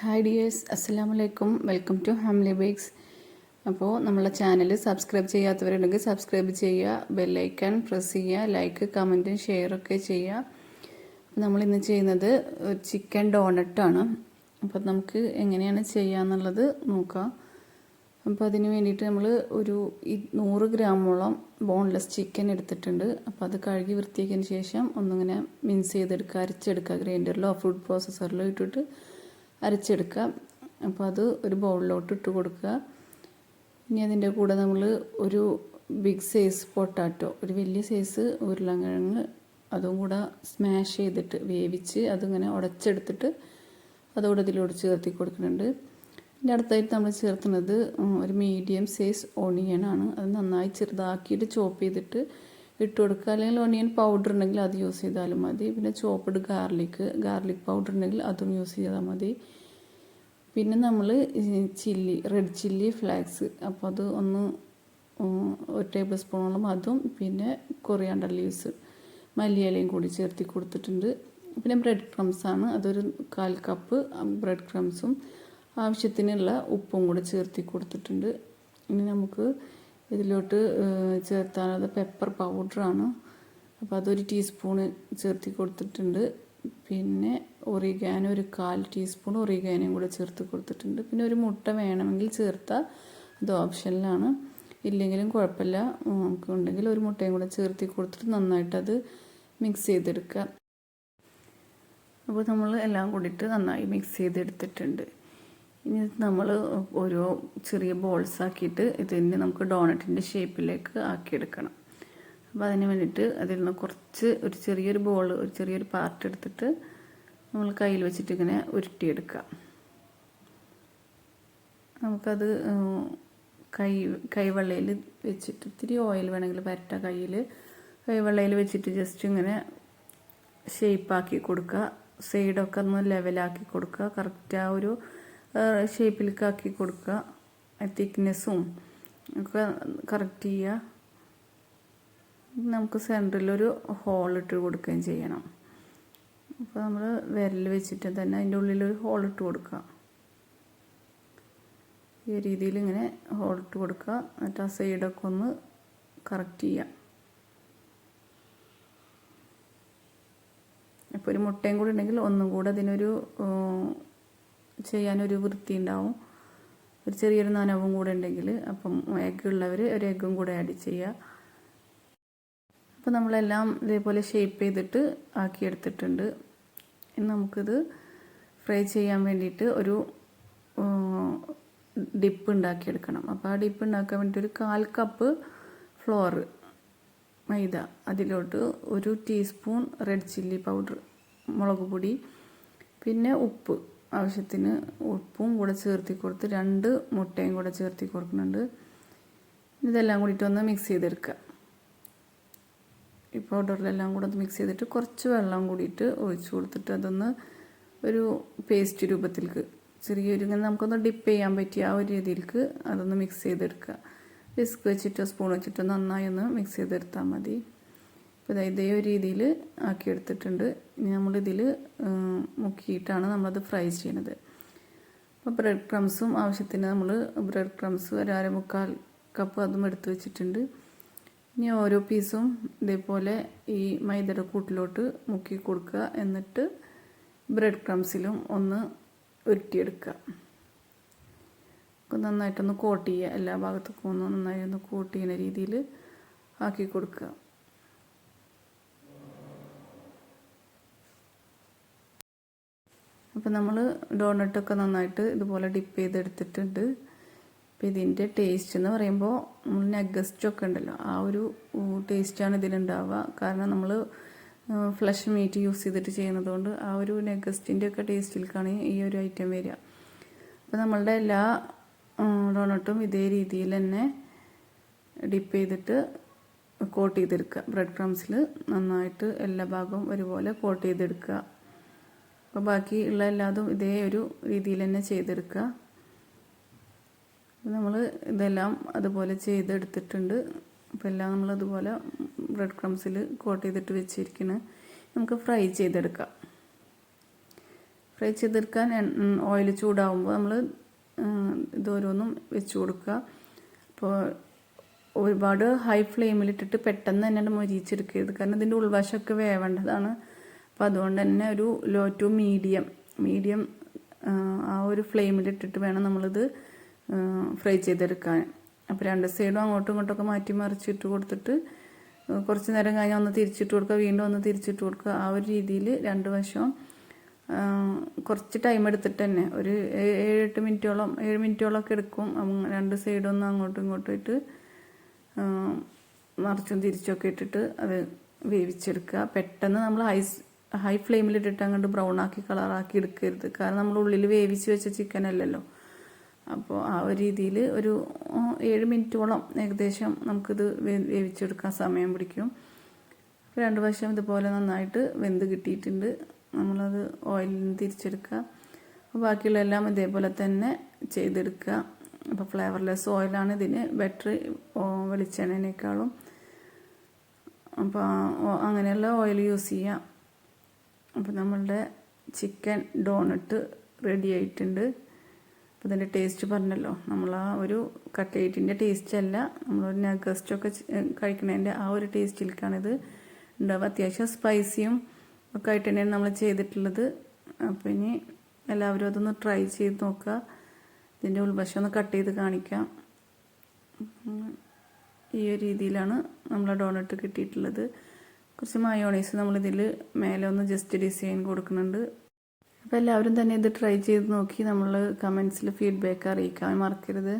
Hi dears, അസ്സലാമു അലൈക്കും. Welcome to Hamli bakes. അപ്പോൾ നമ്മളെ ചാനൽ സബ്സ്ക്രൈബ് ചെയ്യാത്തവരുണ്ടെങ്കിൽ സബ്സ്ക്രൈബ് ചെയ്യുക, ബെല്ലൈക്കൺ പ്രസ് ചെയ്യുക, ലൈക്ക് കമൻറ്റും ഷെയറൊക്കെ ചെയ്യുക. അപ്പോൾ നമ്മളിന്ന് ചെയ്യുന്നത് ചിക്കൻ ഡോണറ്റാണ്. അപ്പോൾ നമുക്ക് എങ്ങനെയാണ് ചെയ്യാന്നുള്ളത് നോക്കാം. അപ്പോൾ അതിന് വേണ്ടിയിട്ട് നമ്മൾ ഒരു 100 ഗ്രാമോളം ബോൺലെസ് ചിക്കൻ എടുത്തിട്ടുണ്ട്. അപ്പോൾ അത് കഴുകി വൃത്തിയാക്കിയതിന് ശേഷം ഒന്നിങ്ങനെ മിക്സ് ചെയ്തെടുക്കുക, അരച്ചെടുക്കുക. ഗ്രൈൻഡറിലോ ഫുഡ് പ്രോസസ്സറിലോ ഇട്ടിട്ട് അരച്ചെടുക്കുക. അപ്പോൾ അത് ഒരു ബൗളിലോട്ട് ഇട്ട് കൊടുക്കുക. ഇനി അതിൻ്റെ കൂടെ നമ്മൾ ഒരു ബിഗ് സൈസ് പൊട്ടാറ്റോ, ഒരു വലിയ സൈസ് ഉരുളക്കിഴങ്ങ്, അതും കൂടെ സ്മാഷ് ചെയ്തിട്ട് വേവിച്ച് അതിങ്ങനെ ഉടച്ചെടുത്തിട്ട് അതോടെ ഇതിലോട്ട് ചേർത്തി കൊടുക്കുന്നുണ്ട്. ഇതിൻ്റെ അടുത്തായിട്ട് നമ്മൾ ചേർക്കുന്നത് ഒരു മീഡിയം സൈസ് ഓണിയനാണ്. അത് നന്നായി ചെറുതാക്കിയിട്ട് ചോപ്പ് ചെയ്തിട്ട് ഇട്ട് കൊടുക്കുക. അല്ലെങ്കിൽ ഓണിയൻ പൗഡർ ഉണ്ടെങ്കിൽ അത് യൂസ് ചെയ്താലും മതി. പിന്നെ ചോപ്പ്ഡ് ഗാർലിക് പൗഡർ ഉണ്ടെങ്കിൽ അതും യൂസ് ചെയ്താൽ മതി. പിന്നെ നമ്മൾ റെഡ് ചില്ലി ഫ്ലാക്സ്, അപ്പോൾ അത് ഒരു ടേബിൾ സ്പൂണോളം അതും, പിന്നെ കൊറിയാണ്ടർ ലീവ്സ്, മല്ലിയിലയും കൂടി ചേർത്തി കൊടുത്തിട്ടുണ്ട്. പിന്നെ ബ്രെഡ് ക്രംസ് ആണ്, അതൊരു 1/4 കപ്പ് ബ്രെഡ് ക്രംസും ആവശ്യത്തിനുള്ള ഉപ്പും കൂടി ചേർത്തി കൊടുത്തിട്ടുണ്ട്. ഇനി നമുക്ക് ഇതിലോട്ട് ചേർത്താനുള്ളത് പെപ്പർ പൗഡറാണ്. അപ്പോൾ അതൊരു ടീസ്പൂണ് ചേർത്തി കൊടുത്തിട്ടുണ്ട്. പിന്നെ ഒറിഗാനോ ഒരു 1/4 ടീസ്പൂൺ ഒറിഗാനോയും കൂടെ ചേർത്ത് കൊടുത്തിട്ടുണ്ട്. പിന്നെ ഒരു മുട്ട വേണമെങ്കിൽ ചേർത്താൽ അത് ഓപ്ഷനിലാണ്, ഇല്ലെങ്കിലും കുഴപ്പമില്ല. നമുക്ക് ഉണ്ടെങ്കിൽ ഒരു മുട്ടയും കൂടെ ചേർത്തി കൊടുത്തിട്ട് നന്നായിട്ടത് മിക്സ് ചെയ്തെടുക്കുക. അപ്പോൾ നമ്മൾ എല്ലാം കൂടിയിട്ട് നന്നായി മിക്സ് ചെയ്തെടുത്തിട്ടുണ്ട്. ഇനി നമ്മൾ ഓരോ ചെറിയ ബോൾസ് ആക്കിയിട്ട് ഇതിന് നമുക്ക് ഡോണറ്റിൻ്റെ ഷേപ്പിലേക്ക് ആക്കിയെടുക്കണം. അപ്പോൾ അതിന് വേണ്ടിയിട്ട് അതിൽ നിന്ന് കുറച്ച് ഒരു ചെറിയൊരു പാർട്ട് എടുത്തിട്ട് നമ്മൾ കയ്യിൽ വെച്ചിട്ട് ഇങ്ങനെ ഉരുട്ടിയെടുക്കുക. നമുക്കത് കൈവെള്ളയിൽ വെച്ചിട്ട് ഇത്തിരി ഓയിൽ വേണമെങ്കിൽ പരട്ട കൈവെള്ളയിൽ വെച്ചിട്ട് ജസ്റ്റ് ഇങ്ങനെ ഷേപ്പാക്കി കൊടുക്കുക. സൈഡൊക്കെ ഒന്ന് ലെവലാക്കി കൊടുക്കുക. കറക്റ്റ് ആ ഒരു ഷേപ്പിലേക്ക് ആക്കി കൊടുക്കുക. തിക്നെസ്സും ഒക്കെ കറക്റ്റ് ചെയ്യുക. നമുക്ക് സെൻറ്ററിലൊരു ഹോൾ ഇട്ട് കൊടുക്കുകയും ചെയ്യണം. അപ്പോൾ നമ്മൾ വിരൽ വെച്ചിട്ട് തന്നെ അതിൻ്റെ ഉള്ളിലൊരു ഹോൾ ഇട്ട് കൊടുക്കുക. ഈ രീതിയിൽ ഇങ്ങനെ ഹോൾ ഇട്ട് കൊടുക്കുക. എന്നിട്ട് ആ സൈഡൊക്കെ ഒന്ന് കറക്റ്റ് ചെയ്യുക. അപ്പോൾ ഒരു മുട്ടയും കൂടി ഉണ്ടെങ്കിൽ ഒന്നും കൂടെ അതിനൊരു ചെയ്യാനൊരു വൃത്തി ഉണ്ടാവും. ഒരു ചെറിയൊരു നനവും കൂടെ ഉണ്ടെങ്കിൽ, അപ്പം എഗ്ഗ് ഉള്ളവർ ഒരു എഗ്ഗും കൂടെ ആഡ് ചെയ്യുക. അപ്പോൾ നമ്മളെല്ലാം ഇതേപോലെ ഷേപ്പ് ചെയ്തിട്ട് ആക്കിയെടുത്തിട്ടുണ്ട്. ഇനി നമുക്കിത് ഫ്രൈ ചെയ്യാൻ വേണ്ടിയിട്ട് ഒരു ഡിപ്പ് ഉണ്ടാക്കിയെടുക്കണം. അപ്പോൾ ആ ഡിപ്പ് ഉണ്ടാക്കാൻ വേണ്ടിയിട്ട് ഒരു 1/4 കപ്പ് ഫ്ലോർ മൈദ, അതിലോട്ട് ഒരു ടീസ്പൂൺ റെഡ് ചില്ലി പൗഡർ, മുളക് പൊടി, പിന്നെ ഉപ്പ്, ആവശ്യത്തിന് ഉപ്പും കൂടെ ചേർത്തി കൊടുത്ത് 2 മുട്ടയും കൂടെ ചേർത്തി കൊടുക്കുന്നുണ്ട്. ഇതെല്ലാം കൂടിയിട്ട് ഒന്ന് മിക്സ് ചെയ്തെടുക്കുക. ഈ പൗഡറിലെല്ലാം കൂടെ ഒന്ന് മിക്സ് ചെയ്തിട്ട് കുറച്ച് വെള്ളം കൂടിയിട്ട് ഒഴിച്ച് കൊടുത്തിട്ട് അതൊന്ന് ഒരു പേസ്റ്റ് രൂപത്തിലേക്ക് ചെറിയൊരു ഇങ്ങനെ നമുക്കൊന്ന് ഡിപ്പ് ചെയ്യാൻ പറ്റിയ ആ ഒരു രീതിയിലേക്ക് അതൊന്ന് മിക്സ് ചെയ്തെടുക്കുക. വിസ്ക് വെച്ചിട്ടോ സ്പൂൺ വെച്ചിട്ടോ നന്നായി ഒന്ന് മിക്സ് ചെയ്തെടുത്താൽ മതി. അപ്പോൾ ഇതേ ഒരു രീതിയിൽ ആക്കിയെടുത്തിട്ടുണ്ട്. ഇനി നമ്മളിതിൽ മുക്കിയിട്ടാണ് നമ്മളത് ഫ്രൈ ചെയ്യുന്നത്. അപ്പോൾ ബ്രെഡ് ക്രംസും ആവശ്യത്തിന് നമ്മൾ ബ്രെഡ് ക്രംസ് ഒരു 1/4 കപ്പ് അതും എടുത്ത് വെച്ചിട്ടുണ്ട്. ഇനി ഓരോ പീസും ഇതേപോലെ ഈ മൈദയുടെ കൂട്ടിലോട്ട് മുക്കി കൊടുക്കുക. എന്നിട്ട് ബ്രെഡ് ക്രംസിലും ഒന്ന് ഉരുട്ടിയെടുക്കുക. നന്നായിട്ടൊന്ന് കോട്ട് ചെയ്യുക. എല്ലാ ഭാഗത്തേക്കും നന്നായി ഒന്ന് കോട്ട് ചെയ്യുന്ന രീതിയിൽ ആക്കി കൊടുക്കുക. അപ്പോൾ നമ്മൾ ഡോണറ്റൊക്കെ നന്നായിട്ട് ഇതുപോലെ ഡിപ്പ് ചെയ്തെടുത്തിട്ടുണ്ട്. അപ്പോൾ ഇതിൻ്റെ ടേസ്റ്റ് എന്ന് പറയുമ്പോൾ നമ്മൾ നഗസ്റ്റൊക്കെ ഉണ്ടല്ലോ, ആ ഒരു ടേസ്റ്റാണ് ഇതിലുണ്ടാവുക. കാരണം നമ്മൾ ഫ്ലഷ് മീറ്റ് യൂസ് ചെയ്തിട്ട് ചെയ്യുന്നത് കൊണ്ട് ആ ഒരു നഗസ്റ്റിൻ്റെ ഒക്കെ ടേസ്റ്റിലേക്കാണ് ഈ ഒരു ഐറ്റം വരിക. അപ്പോൾ നമ്മളുടെ എല്ലാ ഡോണട്ടും ഇതേ രീതിയിൽ തന്നെ ഡിപ്പ് ചെയ്തിട്ട് കോട്ട് ചെയ്തെടുക്കുക. ബ്രെഡ് ക്രംസിൽ നന്നായിട്ട് എല്ലാ ഭാഗവും ഒരുപോലെ കോട്ട് ചെയ്തെടുക്കുക. അപ്പോൾ ബാക്കി ഉള്ള എല്ലാതും ഇതേ ഒരു രീതിയിൽ തന്നെ ചെയ്തെടുക്കുക. നമ്മൾ ഇതെല്ലാം അതുപോലെ ചെയ്തെടുത്തിട്ടുണ്ട്. അപ്പോൾ എല്ലാം നമ്മളതുപോലെ ബ്രെഡ് ക്രംസിൽ കോട്ട് ചെയ്തിട്ട് വെച്ചിരിക്കുന്നത് നമുക്ക് ഫ്രൈ ചെയ്തെടുക്കാം. ഫ്രൈ ചെയ്തെടുക്കാൻ ഓയിൽ ചൂടാവുമ്പോൾ നമ്മൾ ഇതോരോന്നും വെച്ച് കൊടുക്കുക. അപ്പോൾ ഒരുപാട് ഹൈ ഫ്ലെയിമിലിട്ടിട്ട് പെട്ടെന്ന് തന്നെ മൊരിച്ചെടുക്കരുത്, കാരണം ഇതിൻ്റെ ഉൾവശമൊക്കെ വേവേണ്ടതാണ്. അപ്പോൾ അതുകൊണ്ട് തന്നെ ഒരു ലോ ടു മീഡിയം ആ ഒരു ഫ്ലെയിമിലിട്ടിട്ട് വേണം നമ്മളിത് ഫ്രൈ ചെയ്തെടുക്കാൻ. അപ്പോൾ രണ്ട് സൈഡും അങ്ങോട്ടും ഇങ്ങോട്ടൊക്കെ മാറ്റി മറിച്ചിട്ട് കൊടുത്തിട്ട് കുറച്ച് നേരം കഴിഞ്ഞാൽ ഒന്ന് തിരിച്ചിട്ട് കൊടുക്കുക, വീണ്ടും ഒന്ന് തിരിച്ചിട്ട് കൊടുക്കുക. ആ ഒരു രീതിയിൽ രണ്ട് വശവും കുറച്ച് ടൈം എടുത്തിട്ട് തന്നെ ഒരു 7 മിനിറ്റോളമൊക്കെ എടുക്കും. രണ്ട് സൈഡൊന്നും അങ്ങോട്ടും ഇങ്ങോട്ടും ഇട്ട് മറിച്ചും തിരിച്ചൊക്കെ ഇട്ടിട്ട് അത് വേവിച്ചെടുക്കുക. പെട്ടെന്ന് നമ്മൾ ഹൈ ഫ്ലെയിമിലിട്ടിട്ട് അങ്ങോട്ട് ബ്രൗൺ ആക്കി കളറാക്കി എടുക്കരുത്, കാരണം നമ്മൾ ഉള്ളിൽ വേവിച്ച് വെച്ച ചിക്കൻ അല്ലല്ലോ. അപ്പോൾ ആ ഒരു രീതിയിൽ ഒരു 7 മിനിറ്റോളം ഏകദേശം നമുക്കിത് വേവിച്ചെടുക്കാൻ സമയം പിടിക്കും. രണ്ട് വശം ഇതുപോലെ നന്നായിട്ട് വെന്ത് കിട്ടിയിട്ടുണ്ട്. നമ്മളത് ഓയിലിൽ നിന്ന് തിരിച്ചെടുക്കുക. ബാക്കിയുള്ള എല്ലാം ഇതേപോലെ തന്നെ ചെയ്തെടുക്കുക. അപ്പോൾ ഫ്ലേവർലെസ് ഓയിലാണ് ഇതിന് ബെറ്റർ വെളിച്ചെണ്ണേക്കാളും. അപ്പോൾ അങ്ങനെയുള്ള ഓയിൽ യൂസ് ചെയ്യാം. അപ്പോൾ നമ്മളുടെ ചിക്കൻ ഡോണട്ട് റെഡി ആയിട്ടുണ്ട്. അപ്പോൾ ഇതിൻ്റെ ടേസ്റ്റ് പറഞ്ഞല്ലോ, നമ്മൾ ആ ഒരു കട്ട്ലേറ്റിൻ്റെ ടേസ്റ്റ് അല്ല, നമ്മളൊരു നഗസ്റ്റൊക്കെ കഴിക്കണതിൻ്റെ ആ ഒരു ടേസ്റ്റിലേക്കാണിത് ഉണ്ടാവുക. അത്യാവശ്യം സ്പൈസിയും ഒക്കെ ആയിട്ട് തന്നെയാണ് നമ്മൾ ചെയ്തിട്ടുള്ളത്. അപ്പോൾ ഇനി എല്ലാവരും അതൊന്ന് ട്രൈ ചെയ്ത് നോക്കുക. ഇതിൻ്റെ ഉൾവശം ഒന്ന് കട്ട് ചെയ്ത് കാണിക്കാം. ഈ ഒരു രീതിയിലാണ് നമ്മളെ ഡോണട്ട് കിട്ടിയിട്ടുള്ളത്. കുറച്ച് മയോണൈസ് നമ്മളിതിൽ മേലെ ഒന്ന് ജസ്റ്റ് ഡിസൈൻ കൊടുക്കുന്നുണ്ട്. അപ്പോൾ എല്ലാവരും തന്നെ ഇത് ട്രൈ ചെയ്ത് നോക്കി നമ്മൾ കമൻസിൽ ഫീഡ്ബാക്ക് അറിയിക്കാൻ മറക്കരുത്.